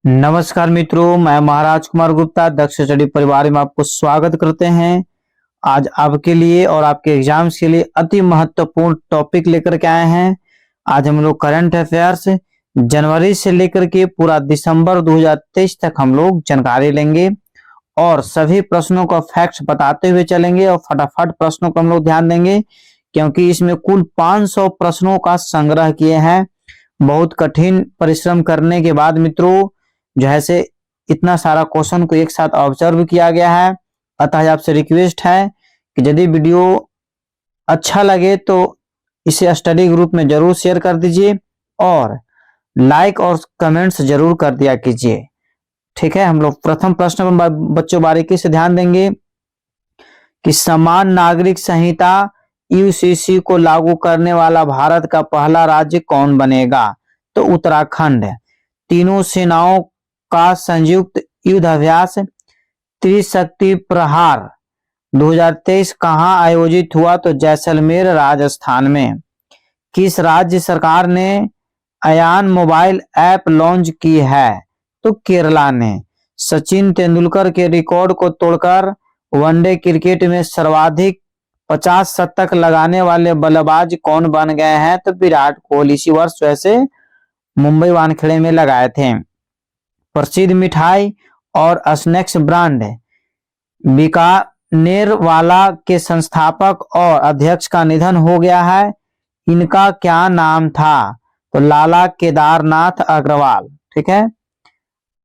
नमस्कार मित्रों, मैं महाराज कुमार गुप्ता दक्ष स्टडी परिवार में आपको स्वागत करते हैं। आज आपके लिए और आपके एग्जाम्स के लिए अति महत्वपूर्ण टॉपिक लेकर के आए हैं। आज हम लोग करंट अफेयर्स जनवरी से लेकर के पूरा दिसंबर 2023 तक हम लोग जानकारी लेंगे और सभी प्रश्नों का फैक्ट्स बताते हुए चलेंगे और फटाफट प्रश्नों को हम लोग ध्यान देंगे, क्योंकि इसमें कुल 500 प्रश्नों का संग्रह किए हैं। बहुत कठिन परिश्रम करने के बाद मित्रों जो है से इतना सारा क्वेश्चन को एक साथ ऑब्जर्व किया गया है। अतः आपसे रिक्वेस्ट है कि यदि वीडियो अच्छा लगे तो इसे स्टडी ग्रुप में जरूर शेयर कर दीजिए और लाइक और कमेंट्स जरूर कर दिया कीजिए। ठीक है, हम लोग प्रथम प्रश्न पर बच्चों बारीकी से ध्यान देंगे कि समान नागरिक संहिता यूसीसी को लागू करने वाला भारत का पहला राज्य कौन बनेगा? तो उत्तराखंड। तीनों सेनाओं का संयुक्त युद्ध अभ्यास त्रिशक्ति प्रहार 2023 कहां आयोजित हुआ? तो जैसलमेर राजस्थान में। किस राज्य सरकार ने अयान मोबाइल ऐप लॉन्च की है? तो केरला ने। सचिन तेंदुलकर के रिकॉर्ड को तोड़कर वनडे क्रिकेट में सर्वाधिक 50 शतक लगाने वाले बल्लेबाज कौन बन गए हैं? तो विराट कोहली। इसी वर्ष वैसे मुंबई वानखेड़े में लगाए थे। प्रसिद्ध मिठाई और स्नैक्स ब्रांड बीकानेरवाला के संस्थापक और अध्यक्ष का निधन हो गया है। इनका क्या नाम था? तो लाला केदारनाथ अग्रवाल। ठीक है,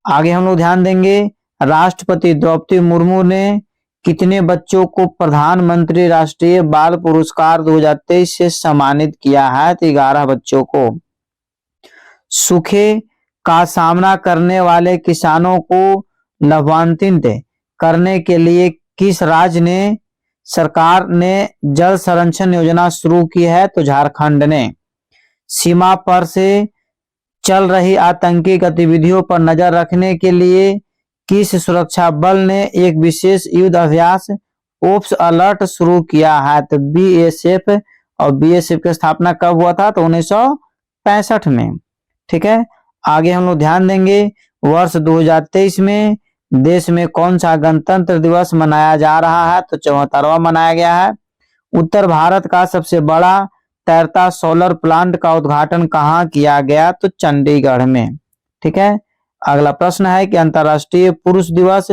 आगे हम लोग ध्यान देंगे राष्ट्रपति द्रौपदी मुर्मू ने कितने बच्चों को प्रधानमंत्री राष्ट्रीय बाल पुरस्कार 2023 से सम्मानित किया है? तो 11 बच्चों को। सूखे का सामना करने वाले किसानों को लाभान्वित करने के लिए किस राज्य ने सरकार ने जल संरक्षण योजना शुरू की है? तो झारखंड ने। सीमा पर से चल रही आतंकी गतिविधियों पर नजर रखने के लिए किस सुरक्षा बल ने एक विशेष युद्ध अभ्यास ओप्स अलर्ट शुरू किया है? तो बीएसएफ। और बीएसएफ की स्थापना कब हुआ था? तो 1965 में। ठीक है, आगे हम लोग ध्यान देंगे वर्ष 2023 में देश में कौन सा गणतंत्र दिवस मनाया जा रहा है? तो 74वां मनाया गया है। उत्तर भारत का सबसे बड़ा तैरता सोलर प्लांट का उद्घाटन कहाँ किया गया? तो चंडीगढ़ में। ठीक है, अगला प्रश्न है कि अंतर्राष्ट्रीय पुरुष दिवस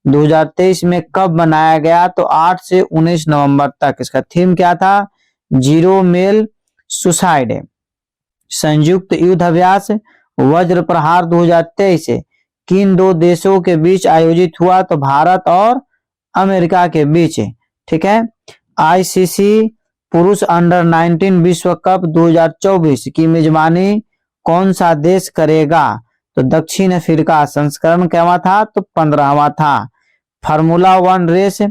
2023 में कब मनाया गया? तो 8 से 19 नवंबर तक। इसका थीम क्या था? Zero male suicide. संयुक्त युद्ध अभ्यास वज्र प्रहार 2023 किन दो देशों के बीच आयोजित हुआ? तो भारत और अमेरिका के बीच। ठीक है, आईसीसी पुरुष अंडर 19 विश्व कप 2024 की मेजबानी कौन सा देश करेगा? तो दक्षिण अफ्रीका। संस्करण क्या था? तो 15वां था। Formula 1 race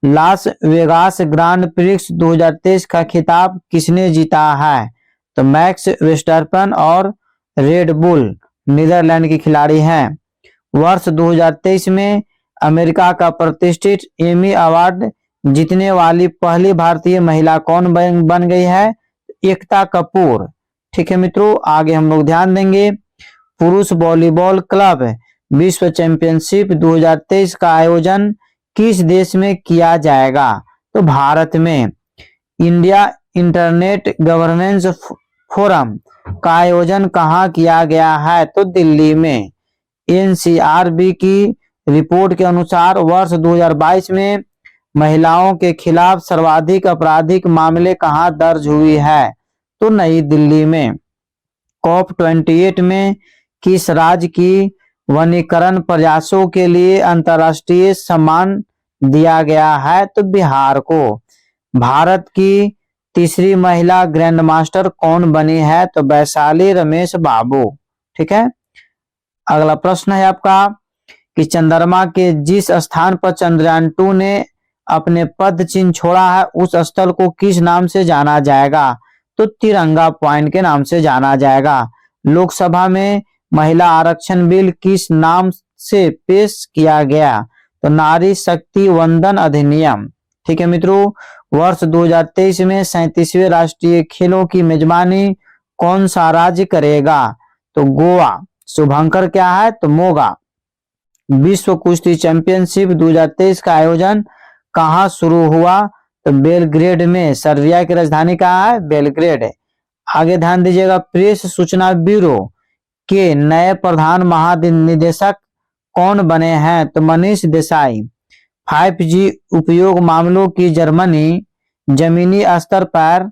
Las Vegas Grand Prix 2023 का खिताब किसने जीता है? तो मैक्स वेस्टरपन और रेड बुल नीदरलैंड के खिलाड़ी हैं। वर्ष 2023 में अमेरिका का प्रतिष्ठित एमी अवार्ड जीतने वाली पहली भारतीय महिला कौन बन गई है? एकता कपूर। ठीक है मित्रों, आगे हम लोग ध्यान देंगे पुरुष वॉलीबॉल क्लब विश्व चैंपियनशिप 2023 का आयोजन किस देश में किया जाएगा? तो भारत में। इंडिया इंटरनेट गवर्नेंस फोरम का आयोजन कहाँ किया गया है? तो दिल्ली में। एनसीआरबी की रिपोर्ट के अनुसार वर्ष 2022 में महिलाओं के खिलाफ सर्वाधिक आपराधिक मामले कहाँ दर्ज हुई है? तो नई दिल्ली में। COP 28 में किस राज्य की वनीकरण प्रयासों के लिए अंतर्राष्ट्रीय सम्मान दिया गया है? तो बिहार को। भारत की तीसरी महिला ग्रैंड मास्टर कौन बनी है? तो वैशाली रमेश बाबू। ठीक है, अगला प्रश्न है आपका कि चंद्रमा के जिस स्थान पर चंद्रयान 2 ने अपने पद चिन्ह छोड़ा है उस स्थल को किस नाम से जाना जाएगा? तो तिरंगा पॉइंट के नाम से जाना जाएगा। लोकसभा में महिला आरक्षण बिल किस नाम से पेश किया गया? तो नारी शक्ति वंदन अधिनियम। ठीक है मित्रों, वर्ष 2023 में 37वें राष्ट्रीय खेलों की मेजबानी कौन सा राज्य करेगा? तो गोवा। शुभंकर क्या है तो मोगा। विश्व कुश्ती चैंपियनशिप 2023 का आयोजन कहाँ शुरू हुआ तो बेलग्रेड में। सर्बिया की राजधानी कहाँ है बेलग्रेड है। आगे ध्यान दीजिएगा, प्रेस सूचना ब्यूरो के नए प्रधान महानिदेशक कौन बने हैं तो मनीष देसाई। 5G उपयोग मामलों की जर्मनी जमीनी स्तर पर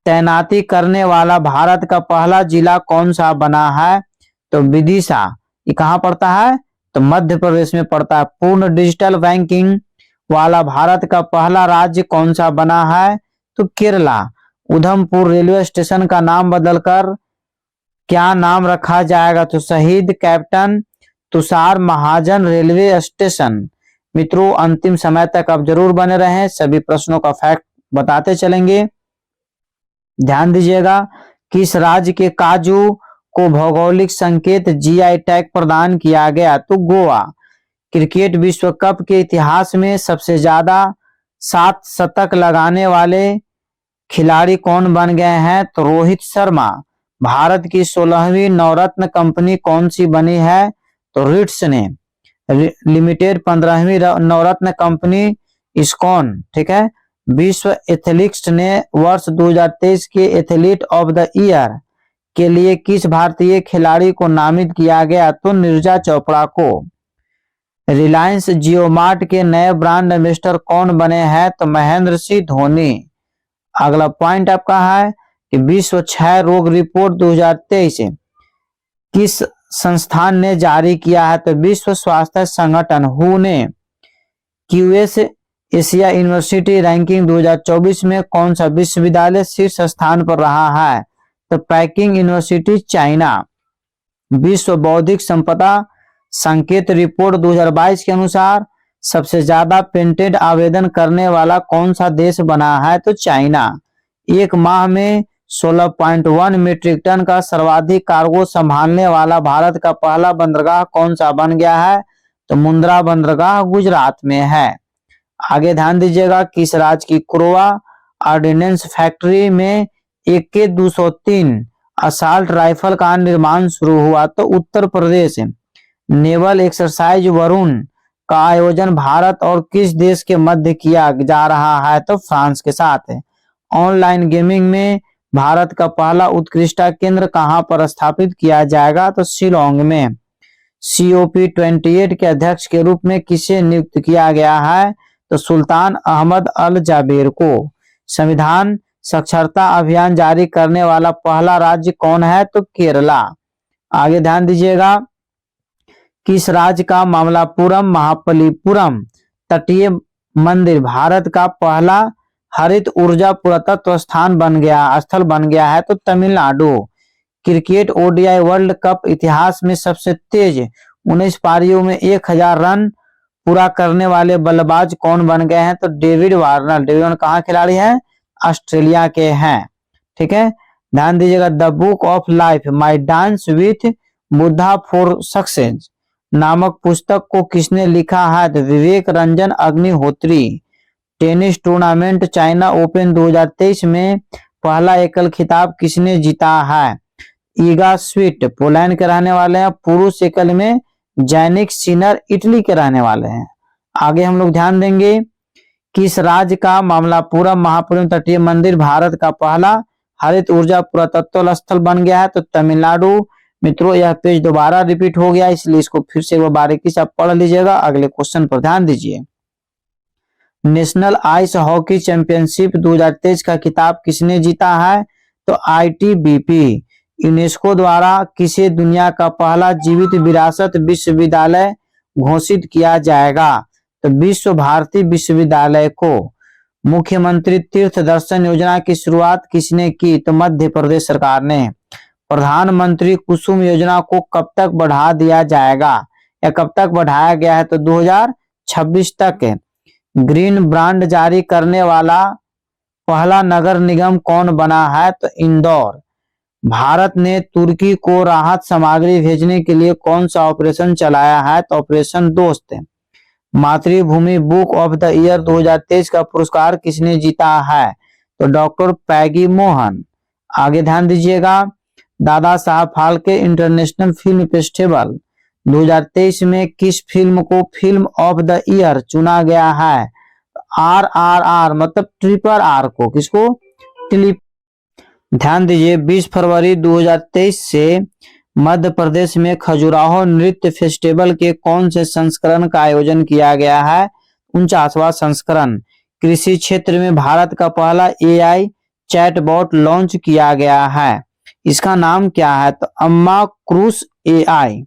तैनाती करने वाला भारत का पहला जिला कौन सा बना है तो विदिशा। ये कहाँ पड़ता है तो मध्य प्रदेश में पड़ता है। पूर्ण डिजिटल बैंकिंग वाला भारत का पहला राज्य कौन सा बना है तो केरला। उधमपुर रेलवे स्टेशन का नाम बदलकर क्या नाम रखा जाएगा तो शहीद कैप्टन तुषार महाजन रेलवे स्टेशन। मित्रों अंतिम समय तक आप जरूर बने रहें, सभी प्रश्नों का फैक्ट बताते चलेंगे। ध्यान दीजिएगा, किस राज्य के काजू को भौगोलिक संकेत GI टैग प्रदान किया गया तो गोवा। क्रिकेट विश्व कप के इतिहास में सबसे ज्यादा 7 शतक लगाने वाले खिलाड़ी कौन बन गए हैं तो रोहित शर्मा। भारत की 16वीं नवरत्न कंपनी कौन सी बनी है तो रिट्स ने लिमिटेड। 15वीं नवरत्न कंपनी इस्कॉन। ठीक है। विश्व एथलेटिक्स ने वर्ष 2023 के एथलीट ऑफ द ईयर के लिए किस भारतीय खिलाड़ी को नामित किया गया तो नीरजा चोपड़ा को। रिलायंस जियोमार्ट के नए ब्रांड एम्बेसडर कौन बने हैं तो महेंद्र सिंह धोनी। अगला पॉइंट आपका है कि विश्व क्षय रोग रिपोर्ट 2023 किस संस्थान ने जारी किया है तो विश्व स्वास्थ्य संगठन हु ने। QS एशिया यूनिवर्सिटी रैंकिंग 2024 में कौन सा विश्वविद्यालय शीर्ष स्थान पर रहा है तो पेकिंग यूनिवर्सिटी चाइना। विश्व बौद्धिक संपदा संकेत रिपोर्ट 2022 के अनुसार सबसे ज्यादा पेटेंट आवेदन करने वाला कौन सा देश बना है तो चाइना। एक माह में 16.1 मीट्रिक टन का सर्वाधिक कार्गो संभालने वाला भारत का पहला बंदरगाह कौन सा बन गया है तो मुंद्रा बंदरगाह गुजरात में है। आगे ध्यान दीजिएगा, किस राज्य की क्रोवा ऑर्डिनेंस फैक्ट्री में AK-203 असाल्ट राइफल का निर्माण शुरू हुआ तो उत्तर प्रदेश। नेवल एक्सरसाइज वरुण का आयोजन भारत और किस देश के मध्य किया जा रहा है तो फ्रांस के साथ है। ऑनलाइन गेमिंग में भारत का पहला उत्कृष्टता केंद्र कहां पर स्थापित किया जाएगा तो शिलोंग में। COP28 के अध्यक्ष के रूप में किसे नियुक्त किया गया है तो सुल्तान अहमद अल जाबेर को। संविधान साक्षरता अभियान जारी करने वाला पहला राज्य कौन है तो केरला। आगे ध्यान दीजिएगा, किस राज्य का मामलापुरम महाबलीपुरम तटीय मंदिर भारत का पहला हरित ऊर्जा पुरातत्व स्थान स्थल बन गया है तो Tamil Nadu. Cricket ODI world cup इतिहास में सबसे तेज 19 पारियों में 1000 रन पूरा करने वाले बल्लेबाज कौन बन गए हैं तो डेविड वार्नर। डेविड वार्नर कहाँ खिलाड़ी हैं ऑस्ट्रेलिया के हैं। ठीक है। ध्यान दीजिएगा, the book of life my dance with Buddha for success नामक पुस्तक को किसने लिखा है तो Vivek Ranjan Agnihotri. Tennis tournament China Open 2023 में पहला एकल खिताब किसने जीता है ईगा स्विट पोलैंड के रहने वाले हैं। पुरुष एकल में जैनिक सिनर इटली के रहने वाले हैं। आगे हम लोग ध्यान देंगे, किस राज्य का मामलापुरम महापुरम तटीय मंदिर भारत का पहला हरित ऊर्जा पुरातत्व स्थल बन गया है तो तमिलनाडु। मित्रों यह पेज दोबारा रिपीट हो गया, इसलिए इसको फिर से एक बार बारीकी से आप पढ़ लीजिएगा। अगले क्वेश्चन पर ध्यान दीजिए, नेशनल आइस हॉकी चैंपियनशिप 2023 का खिताब किसने जीता है तो ITBP। यूनेस्को द्वारा किसे दुनिया का पहला जीवित विरासत विश्वविद्यालय घोषित किया जाएगा तो विश्व भारती विश्वविद्यालय को। मुख्यमंत्री तीर्थ दर्शन योजना की शुरुआत किसने की तो मध्य प्रदेश सरकार ने। प्रधानमंत्री कुसुम योजना को कब तक बढ़ा दिया जाएगा या कब तक बढ़ाया गया है तो 2026 तक। ग्रीन ब्रांड जारी करने वाला पहला नगर निगम कौन बना है तो इंदौर। भारत ने तुर्की को राहत सामग्री भेजने के लिए कौन सा ऑपरेशन चलाया है तो ऑपरेशन दोस्त। मातृभूमि बुक ऑफ द ईयर 2023 का पुरस्कार किसने जीता है तो डॉक्टर पैगी मोहन। आगे ध्यान दीजिएगा, Dada Saheb Phalke international film festival 2023 में किस फिल्म को फिल्म ऑफ द ईयर चुना गया है? RRR मतलब ट्रिपल आर को, किसको? ध्यान दीजिए 20 फरवरी 2023 से मध्य प्रदेश में खजुराहो नृत्य फेस्टिवल के कौन से संस्करण का आयोजन किया गया है? 49वां संस्करण। कृषि क्षेत्र में भारत का पहला AI चैटबॉट लॉन्च किया गया है, इसका नाम क्या है? तो अम्मा क्रूस AI।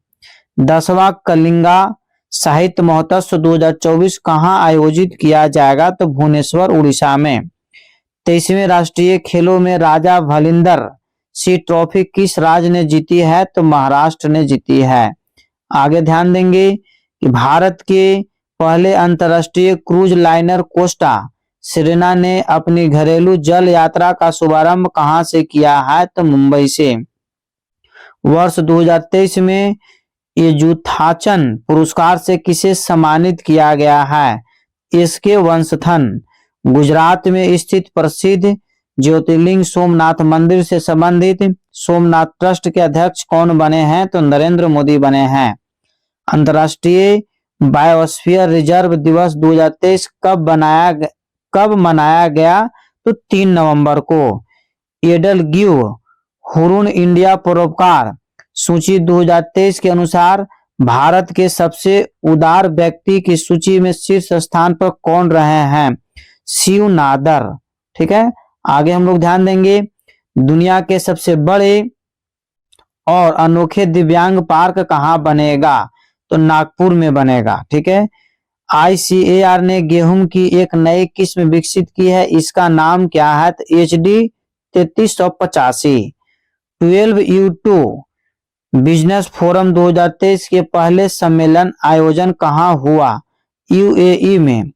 10वां कलिंगा साहित्य महोत्सव 2024 कहां आयोजित किया जाएगा? तो भुवनेश्वर उड़ीसा में। 23वें राष्ट्रीय खेलों में राजा भलिंदर सी ट्रॉफी किस राज्य ने जीती है? तो महाराष्ट्र ने जीती है। आगे ध्यान देंगे कि भारत के पहले अंतरराष्ट्रीय क्रूज लाइनर कोस्टा सिरेना ने अपनी घरेलू जल यात्रा का शुभारंभ कहां से किया है? तो मुंबई से। वर्ष 2023 में यजुथाचन पुरस्कार से किसे सम्मानित किया गया है? इसके वंशथन। गुजरात में स्थित प्रसिद्ध ज्योतिर्लिंग सोमनाथ मंदिर से संबंधित सोमनाथ ट्रस्ट के अध्यक्ष कौन बने हैं? तो नरेंद्र मोदी बने हैं। अंतर्राष्ट्रीय बायोस्फीयर रिजर्व दिवस 2023 कब मनाया गया? तो 3 नवंबर को। एडलग्यू हुरुन इंडिया परोपकार सूची 2023 के अनुसार भारत के सबसे उदार व्यक्ति की सूची में शीर्ष स्थान पर कौन रहे हैं? शिव नादर। ठीक है, आगे हम लोग ध्यान देंगे दुनिया के सबसे बड़े और अनोखे दिव्यांग पार्क कहां बनेगा? तो नागपुर में बनेगा। ठीक है, ICAR ने गेहूं की एक नई किस्म विकसित की है, इसका नाम क्या है? तो HD 3385। 12U2 बिजनेस फोरम 2023 के पहले सम्मेलन आयोजन कहां हुआ? UAE में।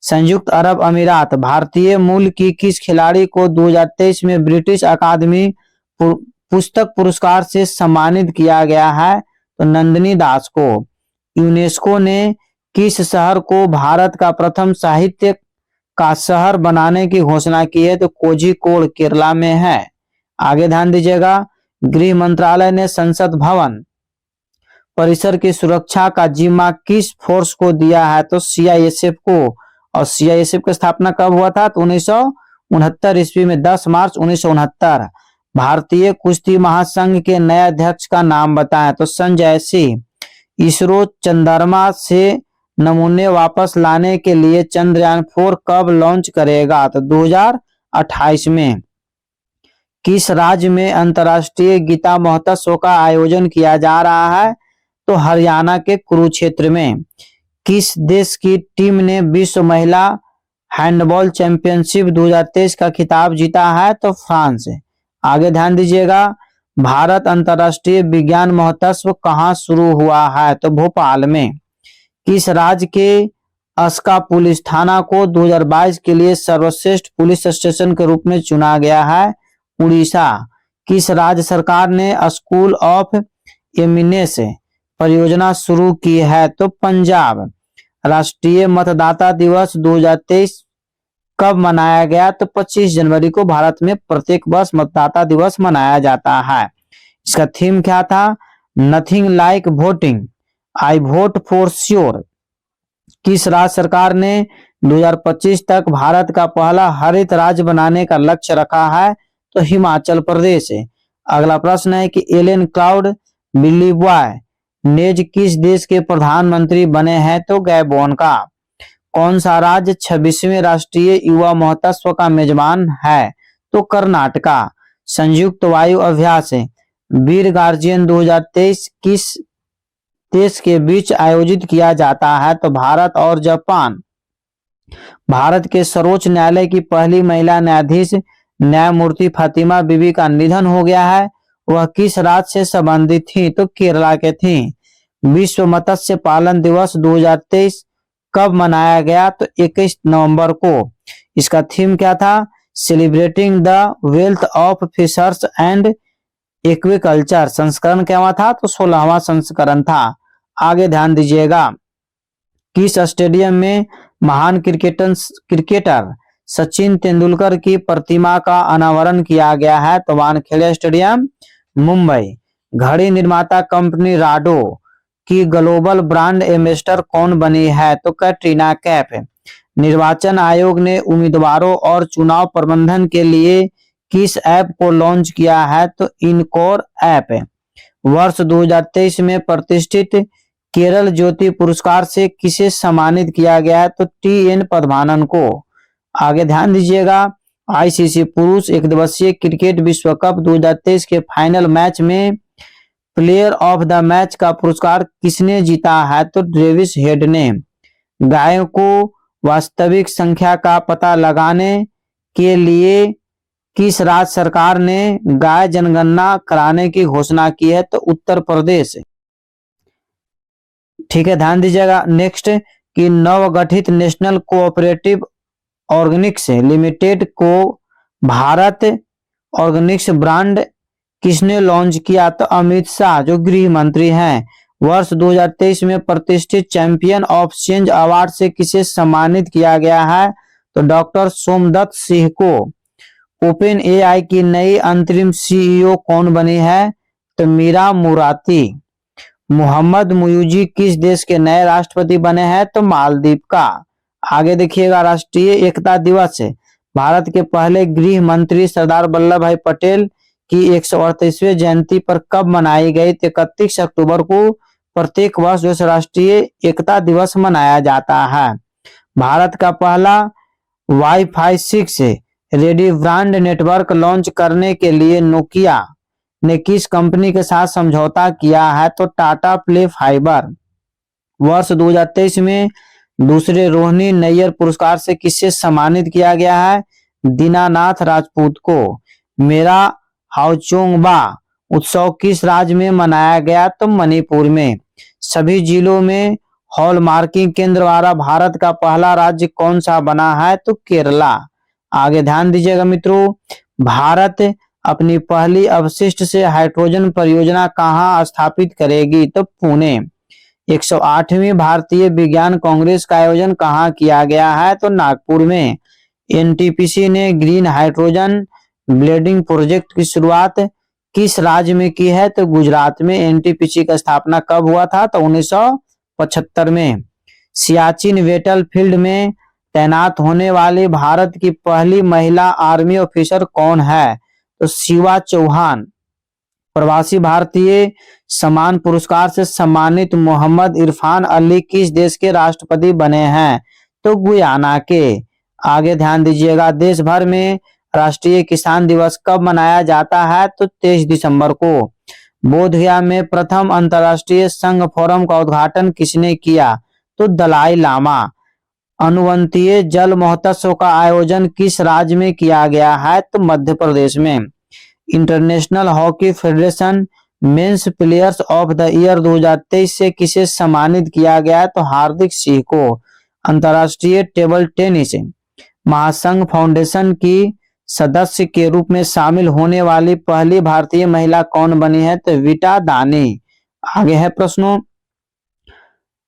संयुक्त अरब अमीरात भारतीय मूल की किस खिलाड़ी को 2023 में ब्रिटिश अकादमी पुस्तक पुरस्कार से सम्मानित किया गया है? तो नंदिनी दास को। यूनेस्को ने किस शहर को भारत का प्रथम साहित्य का शहर बनाने की घोषणा की है? तो कोझिकोड केरला में है। आगे ध्यान दीजिएगा गृह मंत्रालय ने संसद भवन परिसर की सुरक्षा का जिम्मा किस फोर्स को दिया है? तो CISF को। और CISF की स्थापना कब हुआ था? तो 1969 ईस्वी में 10 मार्च 1969। भारतीय कुश्ती महासंघ के नए अध्यक्ष का नाम बताएं? तो संजय सिंह। इसरो चंद्रमा से नमूने वापस लाने के लिए चंद्रयान 4 कब लॉन्च करेगा? तो 2028 में। किस राज्य में अंतर्राष्ट्रीय गीता महोत्सव का आयोजन किया जा रहा है? तो हरियाणा के कुरुक्षेत्र में। किस देश की टीम ने विश्व महिला हैंडबॉल चैंपियनशिप 2023 का खिताब जीता है? तो फ्रांस। आगे ध्यान दीजिएगा भारत अंतर्राष्ट्रीय विज्ञान महोत्सव कहां शुरू हुआ है? तो भोपाल में। किस राज्य के अस्का पुलिस थाना को 2022 के लिए सर्वश्रेष्ठ पुलिस स्टेशन के रूप में चुना गया है? उड़ीसा। किस राज्य सरकार ने स्कूल ऑफ एमिनेंस परियोजना शुरू की है? तो पंजाब। राष्ट्रीय मतदाता दिवस 2023 कब मनाया गया? तो 25 जनवरी को भारत में प्रत्येक वर्ष मतदाता दिवस मनाया जाता है। इसका थीम क्या था? Nothing like voting, I vote for sure. किस राज्य सरकार ने 2025 तक भारत का पहला हरित राज्य बनाने का लक्ष्य रखा है? तो हिमाचल प्रदेश। अगला प्रश्न है कि एलेन क्लाउड बिलीबॉय नेज किस देश के प्रधानमंत्री बने हैं? तो गैबोन का। कौन सा राज्य 26वें राष्ट्रीय युवा महोत्सव का मेजबान है? तो कर्नाटका। संयुक्त वायु अभ्यास वीर गार्जियन 2023 किस देश के बीच आयोजित किया जाता है? तो भारत और जापान। भारत के सर्वोच्च न्यायालय की पहली महिला न्यायाधीश न्यायमूर्ति फातिमा बीबी का निधन हो गया है, वह किस राज्य से संबंधित थी? तो केरला के थी। विश्व मत्स्य पालन दिवस 2023 कब मनाया गया? तो 21 नवंबर को। इसका थीम क्या था? Celebrating the wealth of fishers and aquaculture. संस्करण क्या था? तो 16वां संस्करण था। आगे ध्यान दीजिएगा किस स्टेडियम में महान क्रिकेटर सचिन तेंदुलकर की प्रतिमा का अनावरण किया गया है? तो वानखेड़े स्टेडियम मुंबई। घड़ी निर्माता कंपनी राडो की ग्लोबल ब्रांड एम्बेसडर कौन बनी है? तो कैटरीना कैफ। निर्वाचन आयोग ने उम्मीदवारों और चुनाव प्रबंधन के लिए किस ऐप को लॉन्च किया है? तो इनकोर ऐप। वर्ष 2023 में प्रतिष्ठित केरल ज्योति पुरस्कार से किसे सम्मानित किया गया है? तो टी.एन. पद्मानन को। आगे ध्यान दीजिएगा, आईसीसी पुरुष एकदिवसीय क्रिकेट विश्व कप 2023 के फाइनल मैच में प्लेयर ऑफ द मैच का पुरस्कार किसने जीता है? तो ट्रेविस हेड ने। गायों को वास्तविक संख्या का पता लगाने के लिए किस राज्य सरकार ने गाय जनगणना कराने की घोषणा की है? तो उत्तर प्रदेश। ठीक है, ध्यान दीजिएगा। नेक्स्ट कि नवगठित नेशनल कोऑपरेटिव ऑर्गेनिक्स लिमिटेड को भारत ऑर्गेनिक्स ब्रांड किसने लॉन्च किया? तो अमित शाह, जो गृह मंत्री हैं। वर्ष 2023 में प्रतिष्ठित चैंपियन ऑफ चेंज अवार्ड से किसे सम्मानित किया गया है? तो डॉक्टर सोमदत्त सिंह को। ओपन एआई की नई अंतरिम सीईओ कौन बनी है? तो मीरा मुराती। मोहम्मद मुयूजी किस देश के नए राष्ट्रपति बने हैं? तो मालदीव का। आगे देखिएगा, राष्ट्रीय एकता दिवस है। भारत के पहले गृह मंत्री सरदार वल्लभ भाई पटेल की 138वीं जयंती पर कब मनाई गई? 31 अक्टूबर को प्रत्येक वर्ष जो राष्ट्रीय एकता दिवस मनाया जाता है। भारत का पहला wifi 6 ready brand network launch करने के लिए नोकिया ने किस कंपनी के साथ समझौता किया है? तो टाटा प्ले फाइबर। वर्ष 2023 में दूसरे रोहिणी नैयर पुरस्कार से किससे सम्मानित किया गया है? दीनानाथ राजपूत को। मेरा हाओचोंगबा उत्सव किस राज्य में मनाया गया? तो मणिपुर में। सभी जिलों में हॉलमार्किंग केंद्र वाला भारत का पहला राज्य कौन सा बना है? तो केरला। आगे ध्यान दीजिएगा मित्रों, भारत अपनी पहली अवशिष्ट से हाइड्रोजन परियोजना कहाँ स्थापित करेगी? तो पुणे। 108वीं भारतीय विज्ञान कांग्रेस का आयोजन कहाँ किया गया है? तो नागपुर में। एनटीपीसी ने ग्रीन हाइड्रोजन ब्लेडिंग प्रोजेक्ट की शुरुआत किस राज्य में की है? तो गुजरात में। एनटीपीसी का स्थापना कब हुआ था? तो 1975 में। सियाचिन बेटल फील्ड में तैनात होने वाली भारत की पहली महिला आर्मी ऑफिसर कौन है? तो शिवा चौहान। प्रवासी भारतीय सम्मान पुरस्कार से सम्मानित मोहम्मद इरफान अली किस देश के राष्ट्रपति बने हैं? तो गुयाना के। आगे ध्यान दीजिएगा, देश भर में राष्ट्रीय किसान दिवस कब मनाया जाता है? तो 23 दिसंबर को। बोधगया में प्रथम अंतर्राष्ट्रीय संघ फोरम का उद्घाटन किसने किया? तो दलाई लामा। अनुवंतीय जल महोत्सव का आयोजन किस राज्य में किया गया है? तो मध्य प्रदेश में। International Hockey Federation men's players of the year 2023 से किसे सम्मानित किया गया? तो हार्दिक सिंह को। अंतर्राष्ट्रीय टेबल टेनिस महासंघ फाउंडेशन की सदस्य के रूप में शामिल होने वाली पहली भारतीय महिला कौन बनी है? तो विटा दानी। आगे है प्रश्नों,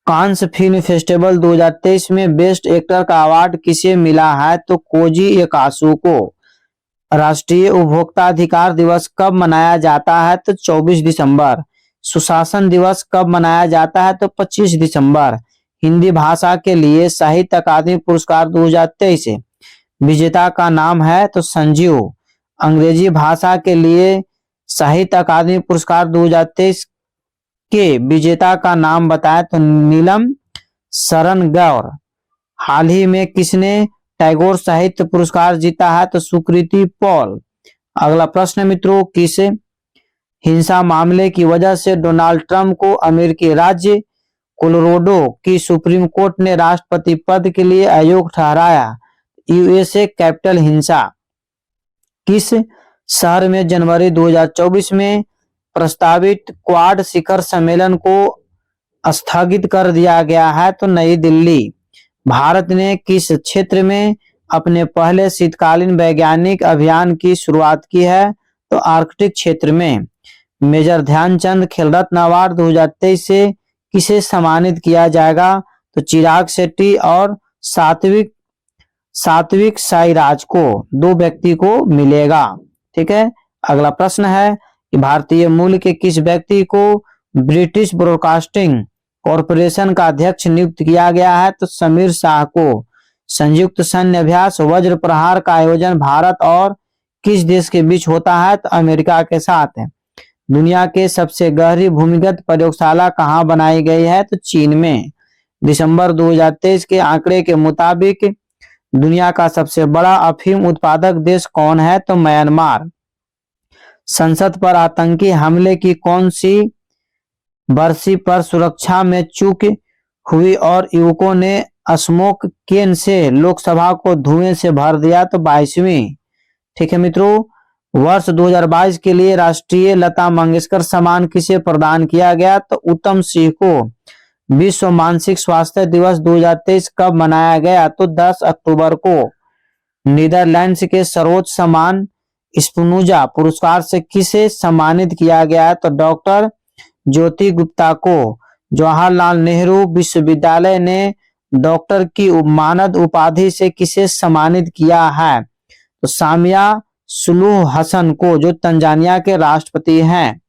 कांस फिल्म फेस्टिवल 2023 में बेस्ट एक्टर का अवार्ड किसे मिला है? तो कोजी एकासु को। राष्ट्रीय उपभोक्ता अधिकार दिवस कब मनाया जाता है? तो 24 दिसंबर। सुशासन दिवस कब मनाया जाता है? तो 25 दिसंबर। हिंदी भाषा के लिए साहित्य अकादमी पुरस्कार 2023 विजेता का नाम है? तो संजीव। अंग्रेजी भाषा के लिए साहित्य अकादमी पुरस्कार 2023 के विजेता का नाम बताएं? तो नीलम शरण गौर। हाल ही में किसने टैगोर साहित्य पुरस्कार जीता है? तो सुकृति पॉल। अगला प्रश्न मित्रों, किस हिंसा मामले की वजह से डोनाल्ड ट्रंप को अमेरिकी राज्य कोलोराडो की सुप्रीम कोर्ट ने राष्ट्रपति पद के लिए अयोग्य ठहराया? यूएसए कैपिटल हिंसा। किस शहर में जनवरी 2024 में प्रस्तावित क्वाड शिखर सम्मेलन को स्थगित कर दिया गया है? तो नई दिल्ली। भारत ने किस क्षेत्र में अपने पहले शीतकालीन वैज्ञानिक अभियान की शुरुआत की है? तो आर्कटिक क्षेत्र में। मेजर ध्यानचंद खेल रत्न अवार्ड 2023 से किसे सम्मानित किया जाएगा? तो चिराग शेट्टी और सात्विक साईराज को। 2 व्यक्ति को मिलेगा। ठीक है, अगला प्रश्न है, कि भारतीय मूल के किस व्यक्ति को ब्रिटिश ब्रॉडकास्टिंग कॉरपोरेशन का अध्यक्ष नियुक्त किया गया है? तो समीर शाह को। संयुक्त सैन्य अभ्यास वज्र प्रहार का आयोजन भारत और किस देश के बीच होता है? तो अमेरिका के साथ है। दुनिया के सबसे गहरी भूमिगत प्रयोगशाला कहाँ बनाई गई है? तो चीन में। दिसंबर 2023 के आंकड़े के मुताबिक दुनिया का सबसे बड़ा अफीम उत्पादक देश कौन है? तो म्यांमार। संसद पर आतंकी हमले की कौन सी बरसी पर सुरक्षा में चूक हुई और युवकों ने स्मोक केन से लोकसभा को धुएं से भर दिया? तो 22वीं। ठीक है मित्रों, वर्ष 2022 के लिए राष्ट्रीय लता मंगेशकर सम्मान किसे प्रदान किया गया? तो उत्तम सिंह को। विश्व मानसिक स्वास्थ्य दिवस 2023 कब मनाया गया? तो 10 अक्टूबर को। नीदरलैंड्स के सर्वोच्च सम्मान स्पिनोजा पुरस्कार से किसे सम्मानित किया गया है? तो डॉक्टर ज्योति गुप्ता को। जवाहरलाल नेहरू विश्वविद्यालय ने डॉक्टर की मानद उपाधि से किसे सम्मानित किया है? तो सामिया सुलूह हसन को, जो तंजानिया के राष्ट्रपति हैं।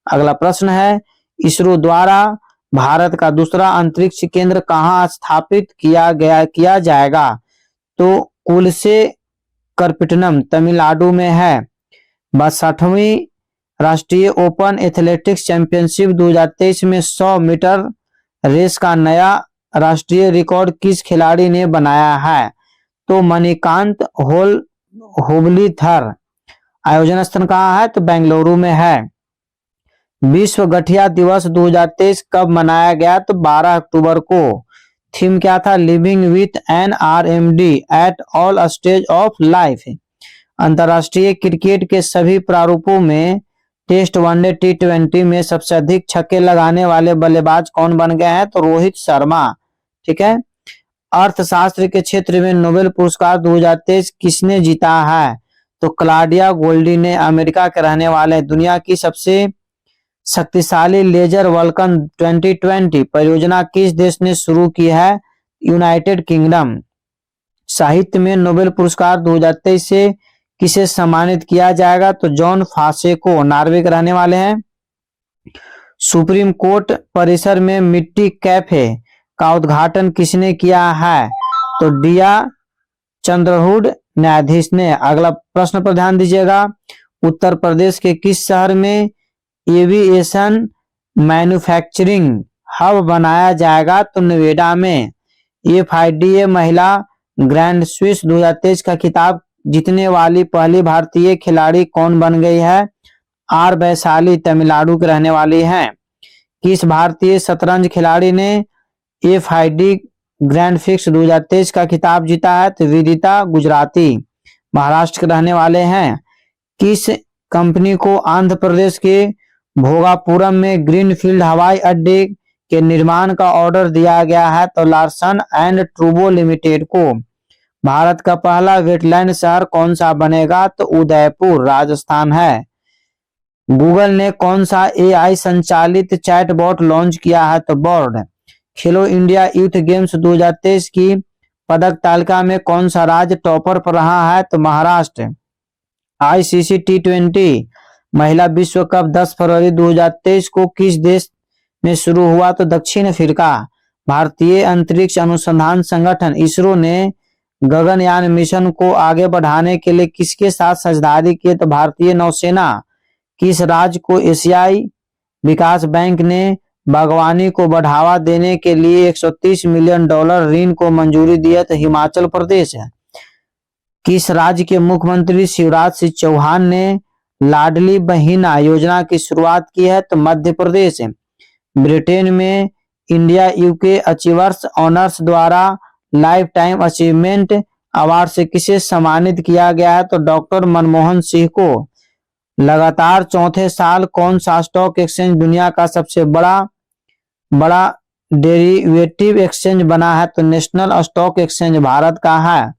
अगला प्रश्न है, इसरो द्वारा भारत का दूसरा अंतरिक्ष केंद्र कहाँ स्थापित किया जाएगा? तो कुलशेखरपट्टनम तमिलनाडु में है। 62वीं राष्ट्रीय ओपन एथलेटिक्स चैंपियनशिप 2023 में 100 मीटर रेस का नया राष्ट्रीय रिकॉर्ड किस खिलाड़ी ने बनाया है? तो मणिकांत होबलीथर। आयोजन स्थल कहाँ है? तो बेंगलुरु में है। विश्व गठिया दिवस 2023 कब मनाया गया? तो 12 अक्टूबर को। थीम क्या था? Living with an RMD at all stage of life. अंतरराष्ट्रीय क्रिकेट के सभी प्रारूपों में टेस्ट, वनडे, T20 में सबसे अधिक छक्के लगाने वाले बल्लेबाज कौन बन गए हैं? तो रोहित शर्मा। ठीक है। अर्थशास्त्र के क्षेत्र में नोबेल पुरस्कार 2023 किसने जीता है? तो क्लाउडिया गोल्डी ने। अमेरिका के रहने वाले दुनिया की सबसे शक्तिशाली लेजर वल्कन 2020 परियोजना किस देश ने शुरू की है? United kingdom. साहित्य में नोबेल पुरस्कार 2023 से किसे सम्मानित किया जाएगा? तो जॉन फासे को, नॉर्वे के रहने वाले हैं। सुप्रीम कोर्ट परिसर में मिट्टी कैफे का उद्घाटन किसने किया है? तो डिया चंद्रचूड़ न्यायाधीश ने। अगला प्रश्न पर ध्यान दीजिएगा, उत्तर प्रदेश के किस शहर में एविएशन मैन्युफैक्चरिंग हब बनाया जाएगा? तो नोएडा में। FIDA महिला ग्रैंड स्विस 2023 का खिताब जीतने वाली पहली भारतीय खिलाड़ी कौन बन गई है? R वैशाली तमिलनाडु के रहने वाली हैं। किस भारतीय शतरंज खिलाड़ी ने FIDE ग्रैंड फिक्स 2023 का खिताब जीता है? तो विदिता गुजराती, महाराष्ट्र के रहने वाले हैं। किस कंपनी को आंध्र प्रदेश के भोगापुरम में ग्रीनफील्ड हवाई अड्डे के निर्माण का ऑर्डर दिया गया है? तो लार्सन एंड टूब्रो लिमिटेड को। भारत का पहला वेटलैंड शहर कौन सा बनेगा? तो उदयपुर, राजस्थान है। गूगल ने कौन सा AI संचालित चैटबॉट लॉन्च किया है? तो बर्ड। खेलो इंडिया यूथ गेम्स 2023 की पदक तालिका में कौन सा राज्य टॉपर पर रहा है? तो महाराष्ट्र। ICC T20 महिला विश्व कप 10 फरवरी 2023 को किस देश में शुरू हुआ? तो दक्षिण अफ्रीका। भारतीय अंतरिक्ष अनुसंधान संगठन इसरो ने गगनयान मिशन को आगे बढ़ाने के लिए किसके साथ साझेदारी की? तो भारतीय नौसेना। किस राज्य को एशियाई विकास बैंक ने बागवानी को बढ़ावा देने के लिए $130 मिलियन ऋण को मंजूरी दी है? तो हिमाचल प्रदेश है। किस राज्य के मुख्यमंत्री शिवराज सिंह चौहान ने लाडली बहिना योजना की शुरुआत की है? तो मध्य प्रदेश है। ब्रिटेन में इंडिया UK अचीवर्स ऑनर्स द्वारा लाइफ टाइम अचीवमेंट अवार्ड से किसे सम्मानित किया गया है? तो डॉक्टर मनमोहन सिंह को। लगातार चौथे साल कौन सा स्टॉक एक्सचेंज दुनिया का सबसे बड़ा डेरिवेटिव एक्सचेंज बना है? तो नेशनल स्टॉक एक्सचेंज भारत का है।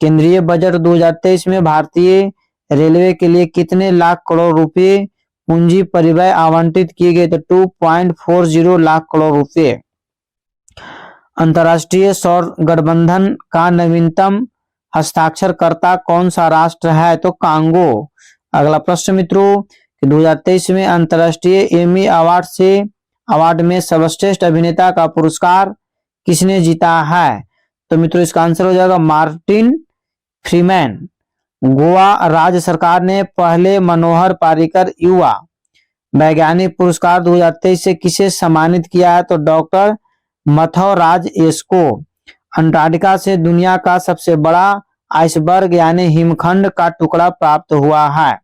केंद्रीय बजट 2023 में भारतीय रेलवे के लिए कितने लाख करोड़ रुपए पूंजी परिव्यय आवंटित किए गए? तो 2.40 लाख करोड़ रुपए। अंतर्राष्ट्रीय सौर गठबंधन का नवीनतम हस्ताक्षरकर्ता कौन सा राष्ट्र है? तो कांगो। अगला प्रश्न मित्रों, कि 2023 में अंतर्राष्ट्रीय एमी अवार्ड में सर्वश्रेष्ठ अभिनेता का पुरस्कार किसने जीता है? तो मित्रों इसका आंसर हो जाएगा मार्टिन फ्रीमैन। गोवा राज्य सरकार ने पहले मनोहर पारिकर युवा वैज्ञानिक पुरस्कार 2023 से किसे सम्मानित किया है? तो डॉक्टर मथुराज एस को। अंटार्कटिका से दुनिया का सबसे बड़ा आइसबर्ग यानी हिमखंड का टुकड़ा प्राप्त हुआ है।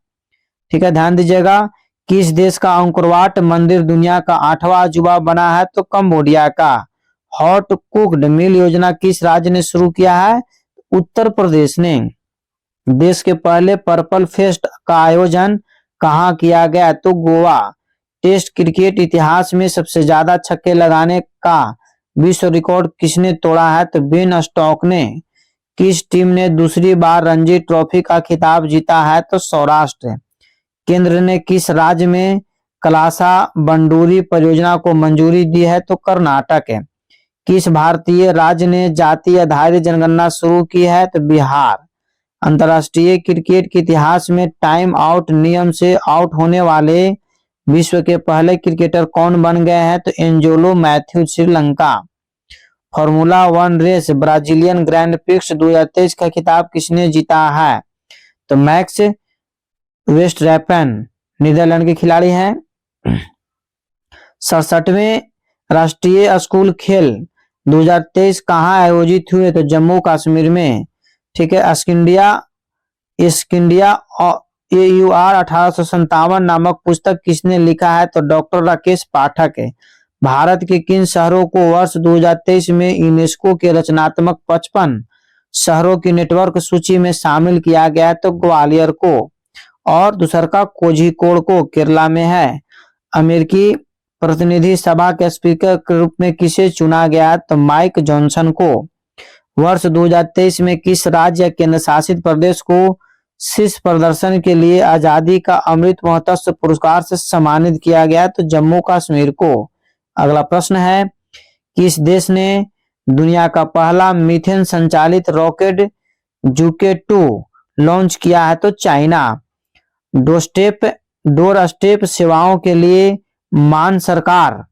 ठीक है, ध्यान दीजिएगा। किस देश का अंकुरवाट मंदिर दुनिया का 8वां अजूबा बना है? तो कंबोडिया का। हॉट कुक्ड मील योजना किस राज्य ने शुरू किया है? उत्तर प्रदेश ने। देश के पहले पर्पल फेस्ट का आयोजन कहाँ किया गया? तो गोवा। टेस्ट क्रिकेट इतिहास में सबसे ज्यादा छक्के लगाने का विश्व रिकॉर्ड किसने तोड़ा है? तो बेन स्टोक्स ने। किस टीम ने दूसरी बार रणजी ट्रॉफी का खिताब जीता है? तो सौराष्ट्र। केंद्र ने किस राज्य में कलासा बंडूरी परियोजना को मंजूरी दी है? तो कर्नाटक है। किस भारतीय राज्य ने जाति आधारित जनगणना शुरू की है? तो बिहार। अंतर्राष्ट्रीय क्रिकेट के इतिहास में टाइम आउट नियम से आउट होने वाले विश्व के पहले क्रिकेटर कौन बन गए हैं? तो Angelo Mathews Sri Lanka. Formula 1 race Brazilian Grand prix 2023 का खिताब किसने जीता है? तो मैक्स वेस्टरैपन नीदरलैंड के खिलाड़ी हैं। 67वें राष्ट्रीय स्कूल खेल 2023 कहाँ आयोजित हुए? तो जम्मू कश्मीर में। ठीक है, स्किंडिया AUR 1857 नामक पुस्तक किसने लिखा है? तो डॉक्टर राकेश पाठक है। भारत के किन शहरों को वर्ष 2023 में यूनेस्को के रचनात्मक 55 शहरों की नेटवर्क सूची में शामिल किया गया? तो ग्वालियर को। और दूसरा का कोझिकोड को केरला में है। अमेरिकी प्रतिनिधि सभा के स्पीकर के रूप में किसे चुना गया? तो माइक जॉनसन को। वर्ष 2023 में किस राज्य या केंद्र शासित प्रदेश को शीर्ष प्रदर्शन के लिए आजादी का अमृत महोत्सव पुरस्कार से सम्मानित किया गया? तो जम्मू कश्मीर को। अगला प्रश्न है, किस देश ने दुनिया का पहला मीथेन संचालित रॉकेट जुके 2 लॉन्च किया है? तो चाइना। डोर स्टेप सेवाओं के लिए मान सरकार,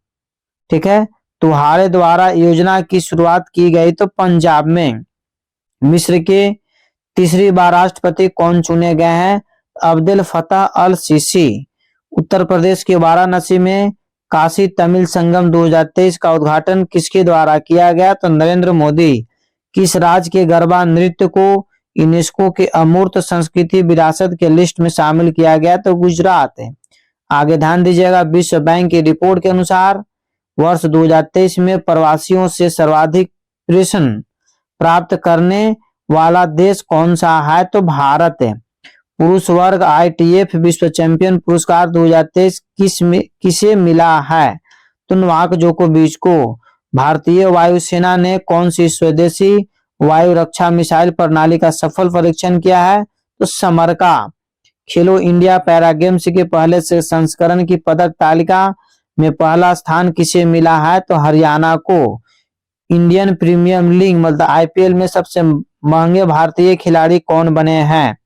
ठीक है, तुम्हारे द्वारा योजना की शुरुआत की गई? तो पंजाब में। मिस्र के तीसरी बार राष्ट्रपति कौन चुने गए हैं? अब्देल फतह अल सीसी। उत्तर प्रदेश के वाराणसी में काशी तमिल संगम 2023 का उद्घाटन किसके द्वारा किया गया? तो नरेंद्र मोदी। किस राज्य के गरबा नृत्य को यूनेस्को के अमूर्त संस्कृति विरासत के लिस्ट में शामिल किया गया? तो गुजरात है। आगे ध्यान दीजिएगा, विश्व बैंक की रिपोर्ट के अनुसार वर्ष 2023 में प्रवासियों से सर्वाधिक पेंशन प्राप्त करने वाला देश कौन सा है? तो भारत है। पुरुष वर्ग ITF विश्व चैंपियन पुरस्कार 2023 किसे मिला है? तो नोवाक जोकोविच को। भारतीय वायुसेना ने कौन सी स्वदेशी वायु रक्षा मिसाइल प्रणाली का सफल परीक्षण किया है? तो समरका। खेलो इंडिया पैरा गेम्स के पहले से संस्करण की पदक तालिका में पहला स्थान किसे मिला है? तो हरियाणा को। इंडियन प्रीमियर लीग मतलब IPL में सबसे महंगे भारतीय खिलाड़ी कौन बने हैं?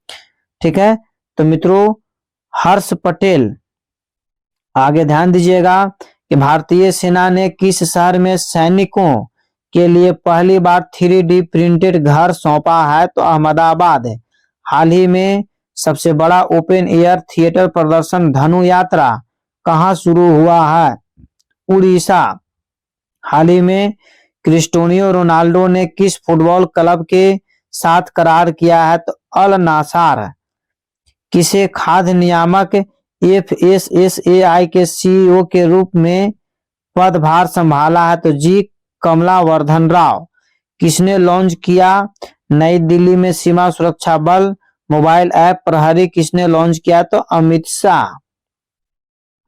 ठीक है, तो मित्रों हर्ष पटेल। आगे ध्यान दीजिएगा कि भारतीय सेना ने किस शहर में सैनिकों के लिए पहली बार 3D प्रिंटेड घर सौंपा है? तो अहमदाबाद है। हाल ही में सबसे बड़ा ओपन एयर थिएटर प्रदर्शन धनु यात्रा कहां शुरू हुआ है? उड़ीसा। हाल ही में क्रिस्टियानो रोनाल्डो ने किस फुटबॉल क्लब के साथ करार किया है? तो अल नासर। किसे खाद्य नियामक FSSAI के CEO के रूप में पदभार संभाला है? तो जी कमलावर्धन राव। किसने लॉन्च किया नई दिल्ली में सीमा सुरक्षा बल मोबाइल ऐप प्रहरी किसने लॉन्च किया? तो अमित शाह।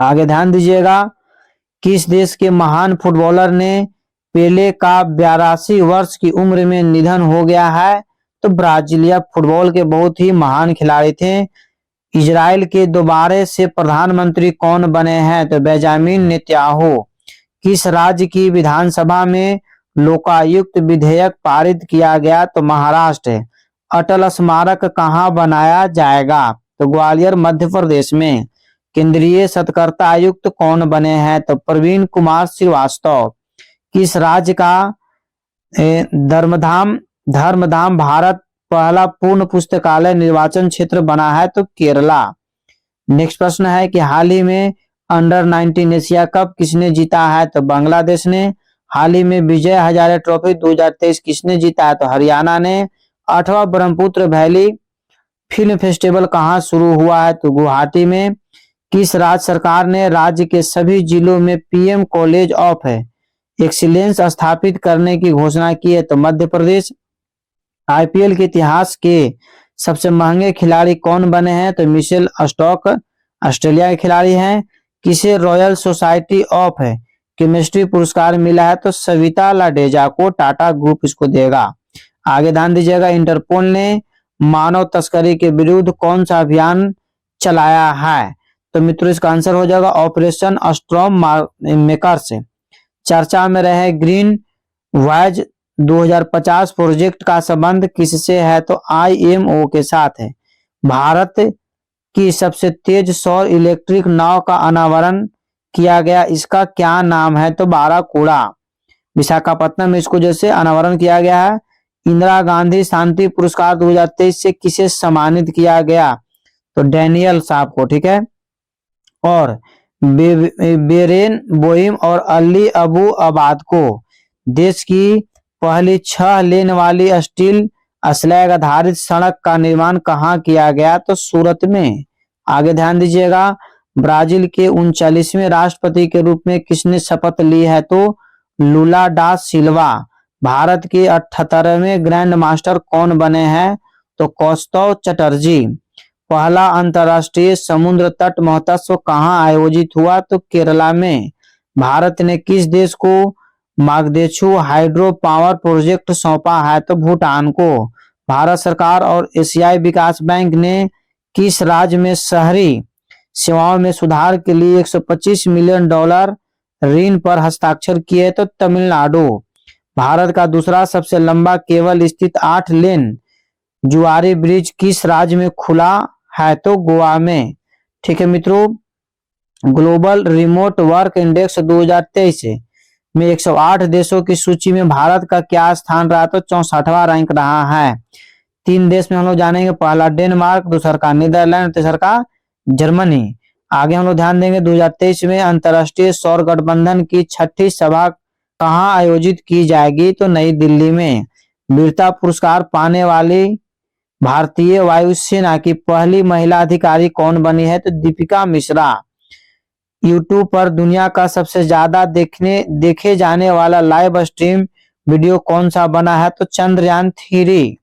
आगे ध्यान दीजिएगा, किस देश के महान फुटबॉलर ने पेले का 82 वर्ष की उम्र में निधन हो गया है? तो ब्राजीलिया फुटबॉल के बहुत ही महान खिलाड़ी थे। इजराइल के दोबारा से प्रधानमंत्री कौन बने हैं? तो बेंजामिन नेतन्याहू। किस राज्य की विधानसभा में लोकायुक्त विधेयक पारित किया गया? तो महाराष्ट्र। अटल स्मारक कहाँ बनाया जाएगा? तो ग्वालियर मध्य प्रदेश में। केंद्रीय सतर्कता आयुक्त कौन बने हैं? तो प्रवीण कुमार श्रीवास्तव। किस राज्य का धर्मधाम भारत पहला पूर्ण पुस्तकालय निर्वाचन क्षेत्र बना है? तो केरला। नेक्स्ट प्रश्न है कि हाल ही में अंडर 19 एशिया कप किसने जीता है? तो बांग्लादेश ने। हाल ही में विजय हजारे ट्रॉफी 2023 किसने जीता है? तो हरियाणा ने। 8वां ब्रह्मपुत्र वैली फिल्म फेस्टिवल कहाँ शुरू हुआ है? तो गुवाहाटी में। किस राज्य सरकार ने राज्य के सभी जिलों में पीएम कॉलेज ऑफ एक्सीलेंस स्थापित करने की घोषणा की है? तो मध्य प्रदेश। आईपीएल के इतिहास के सबसे महंगे खिलाड़ी कौन बने हैं? तो मिशेल स्टॉक ऑस्ट्रेलिया के खिलाड़ी हैं। किसे रॉयल सोसाइटी ऑफ केमिस्ट्री पुरस्कार मिला है? तो सविता लाडेजा को टाटा ग्रुप इसको देगा। आगे ध्यान दीजिएगा, इंटरपोल ने मानव तस्करी के विरुद्ध कौन सा अभियान चलाया है? तो मित्रों इसका आंसर हो जाएगा ऑपरेशन स्टॉर्म मेकर्स। चर्चा में रहे ग्रीन वाइज 2050 प्रोजेक्ट का संबंध किससे है? तो आईएमओ के साथ है। भारत की सबसे तेज सौर इलेक्ट्रिक नाव का अनावरण किया गया, इसका क्या नाम है? तो बाराकूड़ा। विशाखापट्टनम में इसको जैसे अनावरण किया गया है। इंदिरा गांधी शांति पुरस्कार 2023 से किसे सम्मानित किया गया? तो डैनियल साहब को, ठीक है। और बेरेन बोहिम और अली अबू अबाद को देश की पहली 6 लेन वाली स्टील स्लैग आधारित सड़क का निर्माण कहाँ किया गया? तो सूरत में। आगे ध्यान दीजिएगा, ब्राजील के 39वें राष्ट्रपति के रूप में किसने शपथ ली है? तो लुला डा सिल्वा। भारत के 78वें ग्रैंड मास्टर कौन बने हैं? तो कौस्तव चटर्जी। पहला अंतरराष्ट्रीय समुद्र तट महोत्सव कहाँ आयोजित हुआ? तो केरला में। भारत ने किस देश को मागदेछू हाइड्रो पावर प्रोजेक्ट सौंपा है? तो भूटान को। भारत सरकार और एशियाई विकास बैंक ने किस राज्य में शहरी सेवाओं में सुधार के लिए $125 मिलियन ऋण पर हस्ताक्षर किए? तो तमिलनाडु। भारत का दूसरा सबसे लंबा केबल स्थित 8 लेन जुआरी ब्रिज किस राज्य में खुला है? तो गोवा में। ठीक है मित्रों, ग्लोबल रिमोट वर्क इंडेक्स 2023 में 108 देशों की सूची में भारत का क्या स्थान रहा? तो 64वां रैंक रहा है। 3 देश में हम लोग जानेंगे, पहला डेनमार्क, दूसरा का नीदरलैंड, तीसरा का जर्मनी। आगे हम लोग ध्यान देंगे 2023 में अंतरराष्ट्रीय सौर गठबंधन की 6ठी सभा कहाँ आयोजित की जाएगी? तो नई दिल्ली में। वीरता पुरस्कार पाने वाली भारतीय वायुसेना की पहली महिला अधिकारी कौन बनी है? तो दीपिका मिश्रा। यूट्यूब पर दुनिया का सबसे ज्यादा देखे जाने वाला लाइव स्ट्रीम वीडियो कौन सा बना है? तो चंद्रयान 3।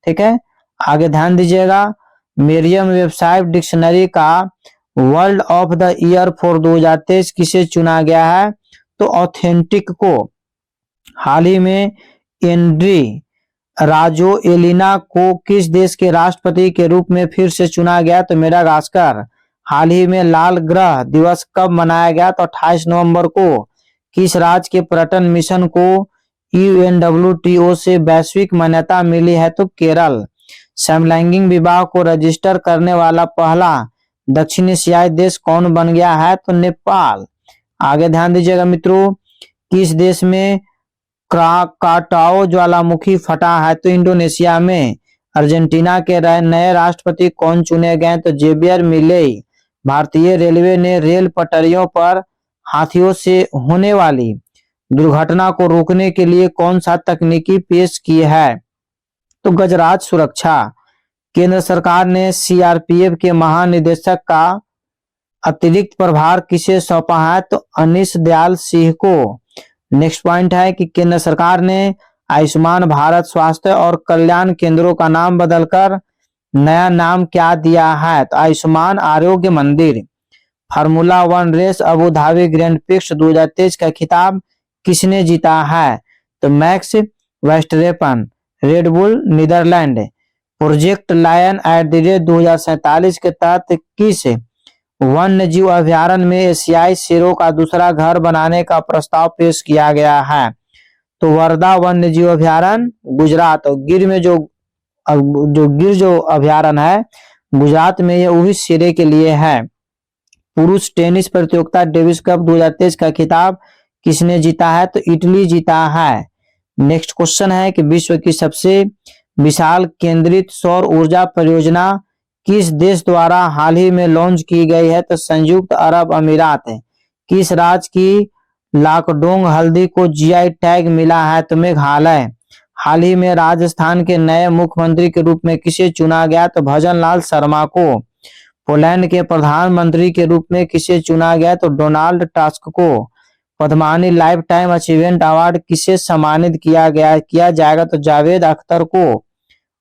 ठीक है, आगे ध्यान दीजिएगा, मेरियम वेबसाइट डिक्शनरी का world of the year for 2023 किसे चुना गया है? तो ऑथेंटिक को। हाल ही में एंड्री राजो एलिना को किस देश के राष्ट्रपति के रूप में फिर से चुना गया? तो मेडागास्कर। हाल ही में लाल ग्रह दिवस कब मनाया गया? तो 28 नवंबर को। किस राज्य के पर्यटन मिशन को UNWTO से वैश्विक मान्यता मिली है? तो केरल। समलैंगिक विवाह को रजिस्टर करने वाला पहला दक्षिण एशियाई देश कौन बन गया है? तो नेपाल। आगे ध्यान दीजिएगा मित्रों, किस देश में क्राकाटाओ ज्वालामुखी फटा है? तो इंडोनेशिया में। अर्जेंटीना के नए राष्ट्रपति कौन चुने गए? तो जेवियर मिलेई। भारतीय रेलवे ने रेल पटरियों पर हाथियों से होने वाली दुर्घटना को रोकने के लिए कौन सा तकनीकी पेश की है? तो गजराज सुरक्षा। केंद्र सरकार ने सीआरपीएफ के महानिदेशक का अतिरिक्त प्रभार किसे सौंपा है? तो अनीश दयाल सिंह को। नेक्स्ट पॉइंट है कि केंद्र सरकार ने आयुष्मान भारत स्वास्थ्य और कल्याण केंद्रों का नाम बदलकर नया नाम क्या दिया है? तो Ayushman Arogya Mandir. Formula 1 race Abu Dhabi grand prix 2023 का खिताब किसने जीता है? तो Max Verstappen. Red Bull Netherland. Project lion @ 2047 के तहत किस वन्य जीव अभ्यारण्य में एशियाई शेरों का दूसरा घर बनाने का प्रस्ताव पेश किया गया है? तो वर्धा वन्य जीव अभ्यारण्य गुजरात। और गिर में जो गिर जो अभ्यारण्य है गुजरात में, ये वो भी शेरे के लिए है। पुरुष टेनिस प्रतियोगिता डेविस कप 2023 का खिताब किसने जीता है? तो इटली जीता है। नेक्स्ट क्वेश्चन है कि विश्व की सबसे विशाल केंद्रित सौर ऊर्जा परियोजना किस देश द्वारा हाल ही में लॉन्च की गई है? तो संयुक्त अरब अमीरात है। किस राज्य की लाकडोंग हल्दी को जीआई टैग मिला है? तो मेघालय। हाल ही में राजस्थान के नए मुख्यमंत्री के रूप में किसे चुना गया? तो भजन लाल शर्मा को। पोलैंड के प्रधानमंत्री के रूप में किसे चुना गया? तो डोनाल्ड टस्क को। पद्मानी लाइफ टाइम अचीवमेंट अवार्ड किसे सम्मानित किया जाएगा? तो जावेद अख्तर को।